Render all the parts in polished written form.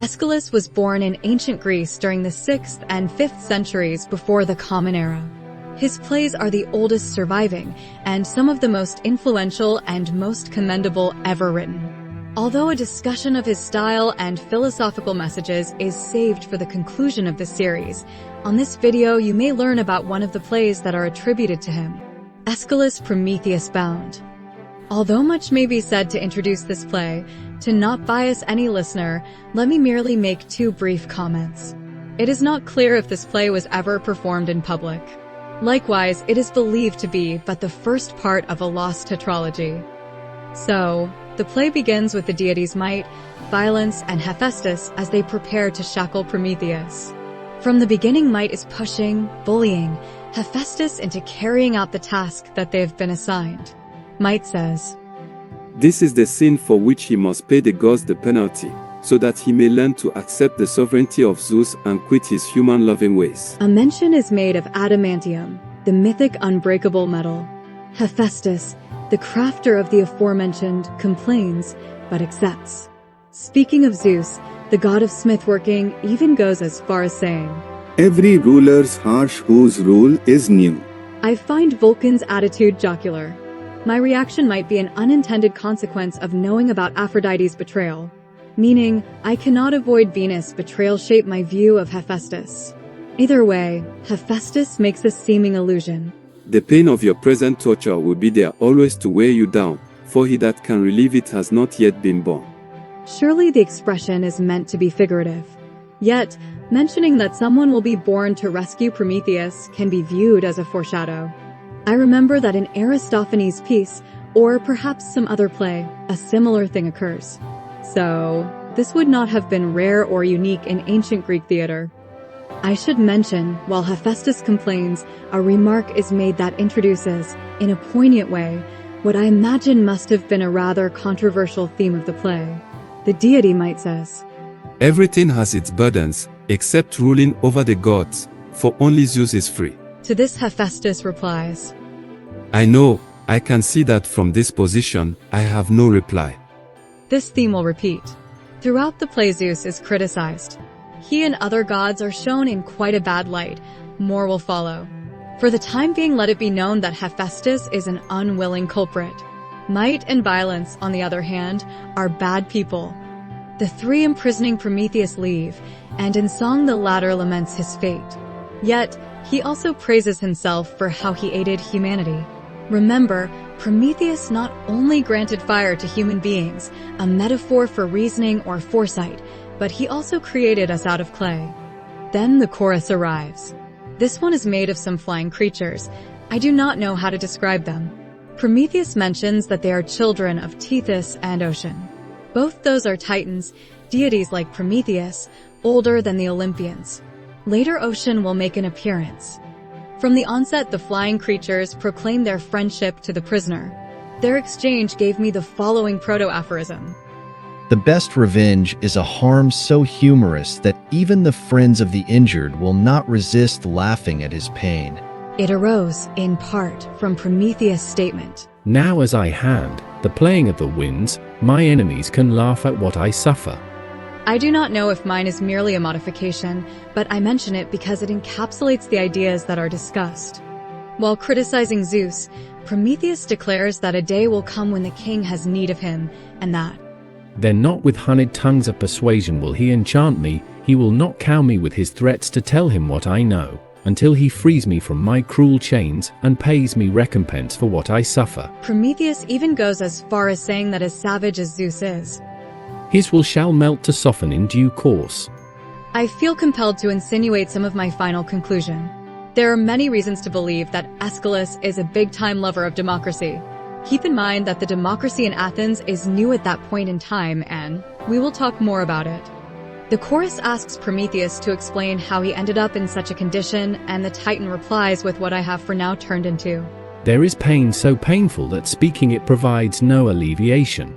Aeschylus was born in ancient Greece during the 6th and 5th centuries before the Common Era. His plays are the oldest surviving, and some of the most influential and most commendable ever written. Although a discussion of his style and philosophical messages is saved for the conclusion of the series, on this video you may learn about one of the plays that are attributed to him, Aeschylus Prometheus Bound. Although much may be said to introduce this play, to not bias any listener, let me merely make two brief comments. It is not clear if this play was ever performed in public. Likewise, it is believed to be but the first part of a lost tetralogy. So, the play begins with the deities Might, Violence, and Hephaestus as they prepare to shackle Prometheus. From the beginning, Might is pushing, bullying Hephaestus into carrying out the task that they have been assigned. Might says, "This is the sin for which he must pay the gods the penalty, so that he may learn to accept the sovereignty of Zeus and quit his human-loving ways." A mention is made of adamantium, the mythic unbreakable metal. Hephaestus, the crafter of the aforementioned, complains, but accepts. Speaking of Zeus, the god of smithworking even goes as far as saying, "Every ruler's harsh whose rule is new." I find Vulcan's attitude jocular. My reaction might be an unintended consequence of knowing about Aphrodite's betrayal, meaning I cannot avoid Venus' betrayal shape my view of Hephaestus. Either way, Hephaestus makes a seeming illusion. "The pain of your present torture will be there always to weigh you down, for he that can relieve it has not yet been born." Surely the expression is meant to be figurative. Yet, mentioning that someone will be born to rescue Prometheus can be viewed as a foreshadow. I remember that in Aristophanes' piece, or perhaps some other play, a similar thing occurs. So, this would not have been rare or unique in ancient Greek theater. I should mention, while Hephaestus complains, a remark is made that introduces, in a poignant way, what I imagine must have been a rather controversial theme of the play. The deity Might says, "Everything has its burdens, except ruling over the gods, for only Zeus is free." To this Hephaestus replies, "I know, I can see that from this position, I have no reply." This theme will repeat. Throughout the play, Zeus is criticized. He and other gods are shown in quite a bad light. More will follow. For the time being, let it be known that Hephaestus is an unwilling culprit. Might and Violence, on the other hand, are bad people. The three imprisoning Prometheus leave, and in song the latter laments his fate. Yet, he also praises himself for how he aided humanity. Remember, Prometheus not only granted fire to human beings, a metaphor for reasoning or foresight, but he also created us out of clay. Then the chorus arrives. This one is made of some flying creatures. I do not know how to describe them. Prometheus mentions that they are children of Tethys and Ocean. Both those are titans, deities like Prometheus, older than the Olympians. Later, Ocean will make an appearance. From the onset, the flying creatures proclaim their friendship to the prisoner. Their exchange gave me the following proto-aphorism. "The best revenge is a harm so humorous that even the friends of the injured will not resist laughing at his pain." It arose, in part, from Prometheus' statement, "Now as I hand the playing of the winds, my enemies can laugh at what I suffer." I do not know if mine is merely a modification, but I mention it because it encapsulates the ideas that are discussed. While criticizing Zeus, Prometheus declares that a day will come when the king has need of him, and that, "Then not with honeyed tongues of persuasion will he enchant me, he will not cow me with his threats to tell him what I know, until he frees me from my cruel chains and pays me recompense for what I suffer." Prometheus even goes as far as saying that as savage as Zeus is, "His will shall melt to soften in due course." I feel compelled to insinuate some of my final conclusion. There are many reasons to believe that Aeschylus is a big-time lover of democracy. Keep in mind that the democracy in Athens is new at that point in time, and we will talk more about it. The chorus asks Prometheus to explain how he ended up in such a condition, and the Titan replies with what I have for now turned into, "There is pain so painful that speaking it provides no alleviation."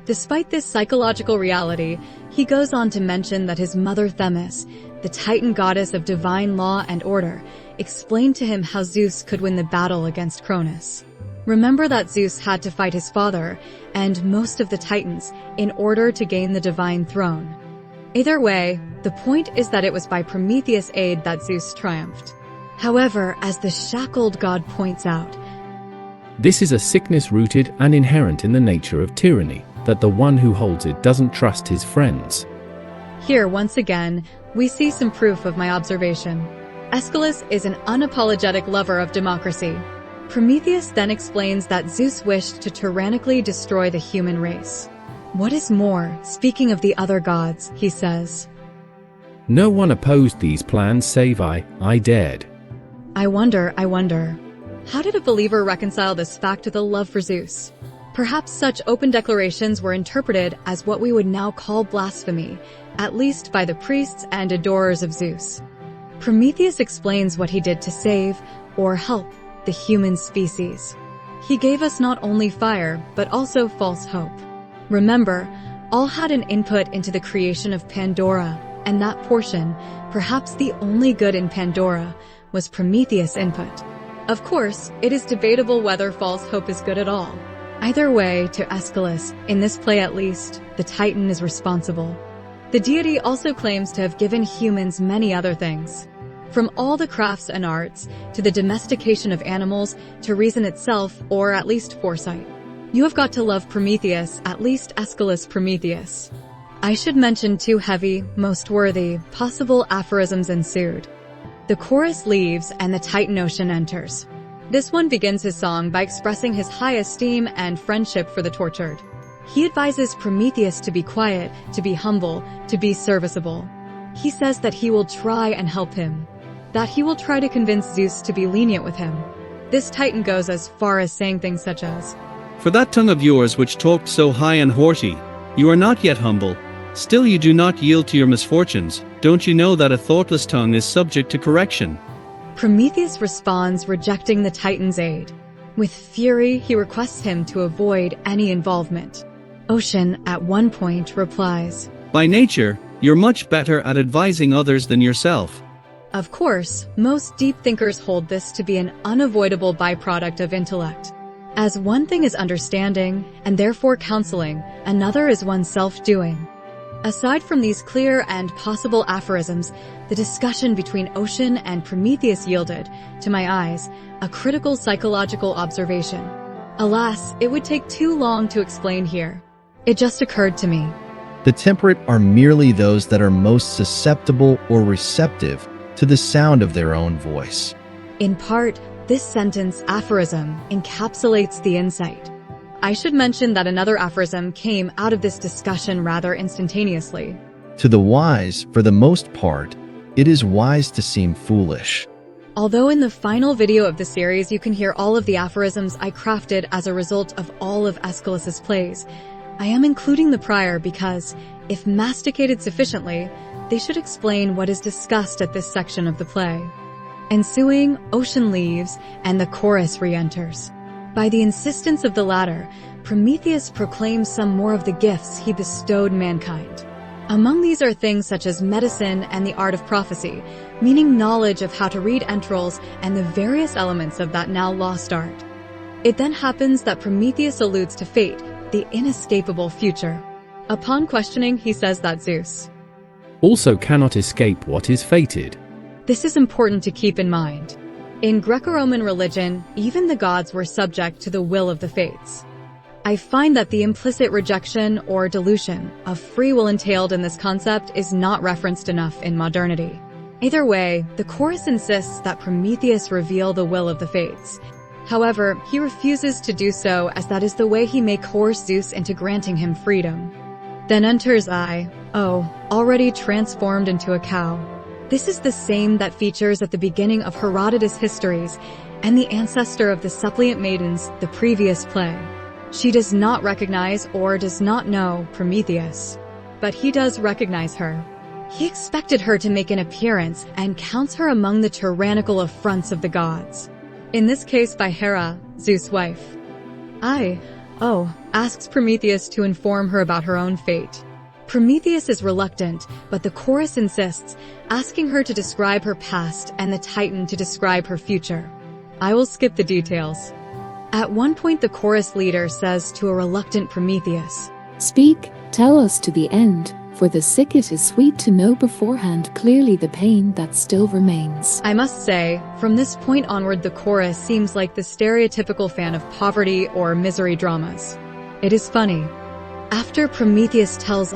Despite this psychological reality, he goes on to mention that his mother Themis, the Titan goddess of divine law and order, explained to him how Zeus could win the battle against Cronus. Remember that Zeus had to fight his father, and most of the Titans, in order to gain the divine throne. Either way, the point is that it was by Prometheus' aid that Zeus triumphed. However, as the shackled god points out, this is a sickness rooted and inherent in the nature of tyranny, that the one who holds it doesn't trust his friends. Here, once again, we see some proof of my observation. Aeschylus is an unapologetic lover of democracy. Prometheus then explains that Zeus wished to tyrannically destroy the human race. What is more, speaking of the other gods, he says, "No one opposed these plans save I dared." I wonder, how did a believer reconcile this fact with a love for Zeus? Perhaps such open declarations were interpreted as what we would now call blasphemy, at least by the priests and adorers of Zeus. Prometheus explains what he did to save, or help, the human species. He gave us not only fire, but also false hope. Remember, all had an input into the creation of Pandora, and that portion, perhaps the only good in Pandora, was Prometheus' input. Of course, it is debatable whether false hope is good at all. Either way, to Aeschylus, in this play at least, the Titan is responsible. The deity also claims to have given humans many other things. From all the crafts and arts, to the domestication of animals, to reason itself, or at least foresight. You have got to love Prometheus, at least Aeschylus Prometheus. I should mention two heavy, most worthy, possible aphorisms ensued. The chorus leaves and the Titan Ocean enters. This one begins his song by expressing his high esteem and friendship for the tortured. He advises Prometheus to be quiet, to be humble, to be serviceable. He says that he will try and help him, that he will try to convince Zeus to be lenient with him. This Titan goes as far as saying things such as, "For that tongue of yours which talked so high and haughty, you are not yet humble. Still you do not yield to your misfortunes. Don't you know that a thoughtless tongue is subject to correction?" Prometheus responds, rejecting the Titan's aid. With fury, he requests him to avoid any involvement. Ocean, at one point, replies, "By nature, you're much better at advising others than yourself." Of course, most deep thinkers hold this to be an unavoidable byproduct of intellect. As one thing is understanding, and therefore counseling, another is one's self-doing. Aside from these clear and possible aphorisms, the discussion between Ocean and Prometheus yielded, to my eyes, a critical psychological observation. Alas, it would take too long to explain here. It just occurred to me. The temperate are merely those that are most susceptible or receptive to the sound of their own voice. In part, this sentence aphorism encapsulates the insight. I should mention that another aphorism came out of this discussion rather instantaneously. To the wise, for the most part, it is wise to seem foolish. Although in the final video of the series you can hear all of the aphorisms I crafted as a result of all of Aeschylus's plays, I am including the prior because, if masticated sufficiently, they should explain what is discussed at this section of the play. Ensuing, Ocean leaves, and the chorus re-enters. By the insistence of the latter, Prometheus proclaims some more of the gifts he bestowed mankind. Among these are things such as medicine and the art of prophecy, meaning knowledge of how to read entrails and the various elements of that now lost art. It then happens that Prometheus alludes to fate, the inescapable future. Upon questioning, he says that Zeus also cannot escape what is fated. This is important to keep in mind. In Greco-Roman religion, even the gods were subject to the will of the fates. I find that the implicit rejection or dilution of free will entailed in this concept is not referenced enough in modernity. Either way, the chorus insists that Prometheus reveal the will of the fates. However, he refuses to do so as that is the way he may coerce Zeus into granting him freedom. Then enters already transformed into a cow. This is the same that features at the beginning of Herodotus' histories and the ancestor of the suppliant maidens, the previous play. She does not recognize or does not know Prometheus, but he does recognize her. He expected her to make an appearance and counts her among the tyrannical affronts of the gods. In this case by Hera, Zeus' wife. Asks Prometheus to inform her about her own fate. Prometheus is reluctant, but the chorus insists, asking her to describe her past and the Titan to describe her future. I will skip the details. At one point the chorus leader says to a reluctant Prometheus, "Speak, tell us to the end, For the sick it is sweet to know beforehand clearly the pain that still remains. I must say, from this point onward the chorus seems like the stereotypical fan of poverty or misery dramas. It is funny. After Prometheus tells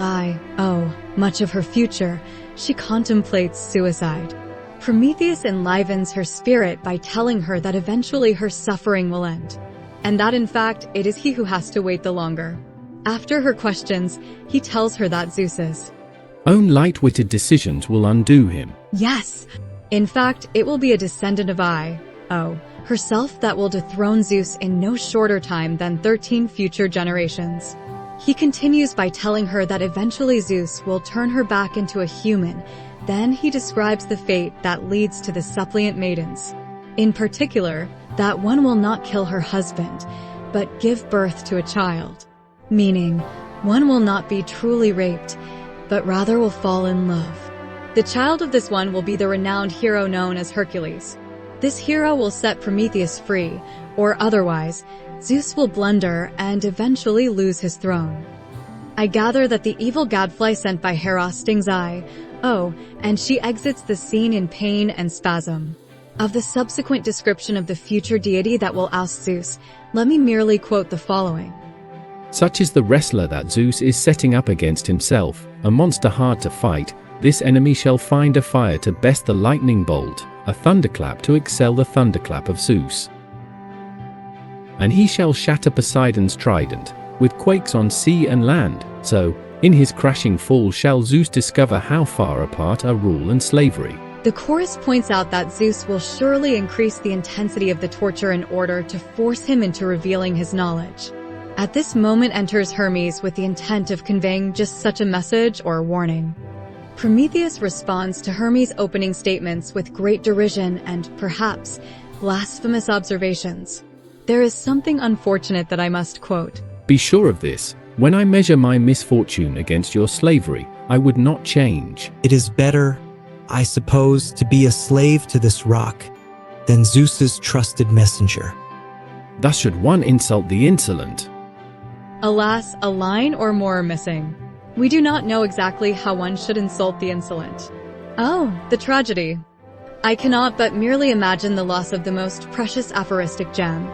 much of her future, she contemplates suicide. Prometheus enlivens her spirit by telling her that eventually her suffering will end, and that in fact it is he who has to wait the longer. After her questions, he tells her that Zeus's own light-witted decisions will undo him. Yes! In fact, it will be a descendant of herself that will dethrone Zeus in no shorter time than 13 future generations. He continues by telling her that eventually Zeus will turn her back into a human. Then he describes the fate that leads to the suppliant maidens. In particular, that one will not kill her husband, but give birth to a child. Meaning, one will not be truly raped, but rather will fall in love. The child of this one will be the renowned hero known as Hercules. This hero will set Prometheus free, or otherwise, Zeus will blunder and eventually lose his throne. I gather that the evil gadfly sent by Hera stings and she exits the scene in pain and spasm. Of the subsequent description of the future deity that will oust Zeus, let me merely quote the following. Such is the wrestler that Zeus is setting up against himself, a monster hard to fight. This enemy shall find a fire to best the lightning bolt, a thunderclap to excel the thunderclap of Zeus. And he shall shatter Poseidon's trident, with quakes on sea and land. So, in his crashing fall shall Zeus discover how far apart are rule and slavery. The chorus points out that Zeus will surely increase the intensity of the torture in order to force him into revealing his knowledge. At this moment enters Hermes with the intent of conveying just such a message or warning. Prometheus responds to Hermes' opening statements with great derision and, perhaps, blasphemous observations. There is something unfortunate that I must quote. Be sure of this, when I measure my misfortune against your slavery, I would not change. It is better, I suppose, to be a slave to this rock than Zeus's trusted messenger. Thus should one insult the insolent. Alas, a line or more are missing. We do not know exactly how one should insult the insolent. The tragedy. I cannot but merely imagine the loss of the most precious aphoristic gem.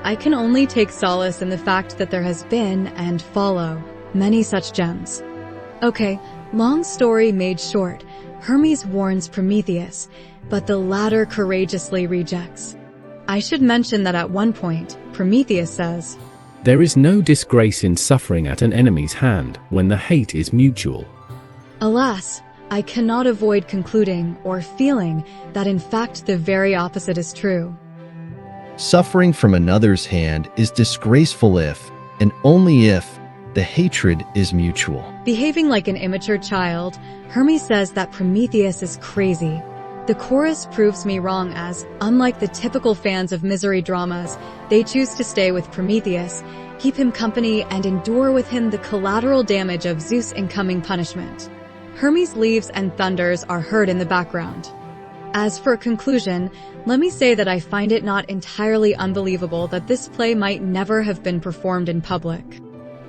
I can only take solace in the fact that there has been, and follow, many such gems. Okay, long story made short, Hermes warns Prometheus, but the latter courageously rejects. I should mention that at one point, Prometheus says, There is no disgrace in suffering at an enemy's hand when the hate is mutual. Alas, I cannot avoid concluding or feeling that in fact the very opposite is true. Suffering from another's hand is disgraceful if, and only if, the hatred is mutual. Behaving like an immature child, Hermes says that Prometheus is crazy. The chorus proves me wrong as, unlike the typical fans of misery dramas, they choose to stay with Prometheus, keep him company, and endure with him the collateral damage of Zeus' incoming punishment. Hermes leaves and thunders are heard in the background. As for a conclusion, let me say that I find it not entirely unbelievable that this play might never have been performed in public.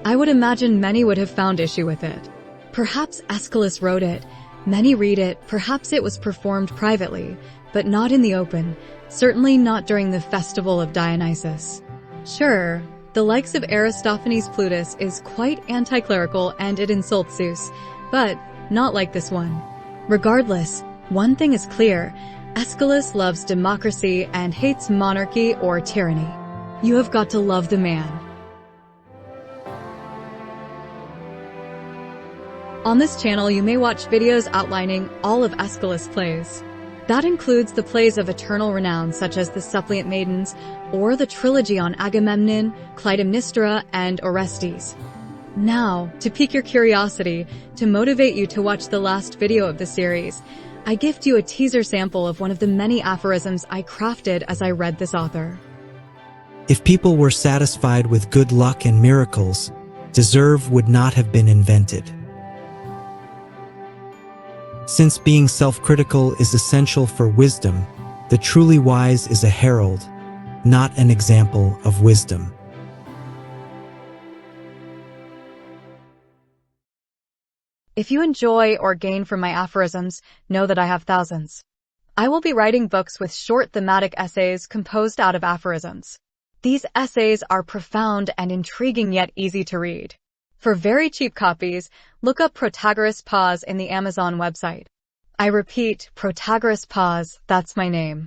I would imagine many would have found issue with it. Perhaps Aeschylus wrote it, many read it, perhaps it was performed privately, but not in the open, certainly not during the festival of Dionysus. Sure, the likes of Aristophanes' Plutus is quite anti-clerical and it insults Zeus, but not like this one. Regardless, one thing is clear, Aeschylus loves democracy and hates monarchy or tyranny. You have got to love the man. On this channel you may watch videos outlining all of Aeschylus' plays. That includes the plays of eternal renown such as The Suppliant Maidens, or the trilogy on Agamemnon, Clytemnestra, and Orestes. Now, to pique your curiosity, to motivate you to watch the last video of the series, I gift you a teaser sample of one of the many aphorisms I crafted as I read this author. If people were satisfied with good luck and miracles, deserve would not have been invented. Since being self-critical is essential for wisdom, the truly wise is a herald, not an example of wisdom. If you enjoy or gain from my aphorisms, know that I have thousands. I will be writing books with short thematic essays composed out of aphorisms. These essays are profound and intriguing yet easy to read. For very cheap copies, look up Protagoras Pause in the Amazon website. I repeat, Protagoras Pause, that's my name.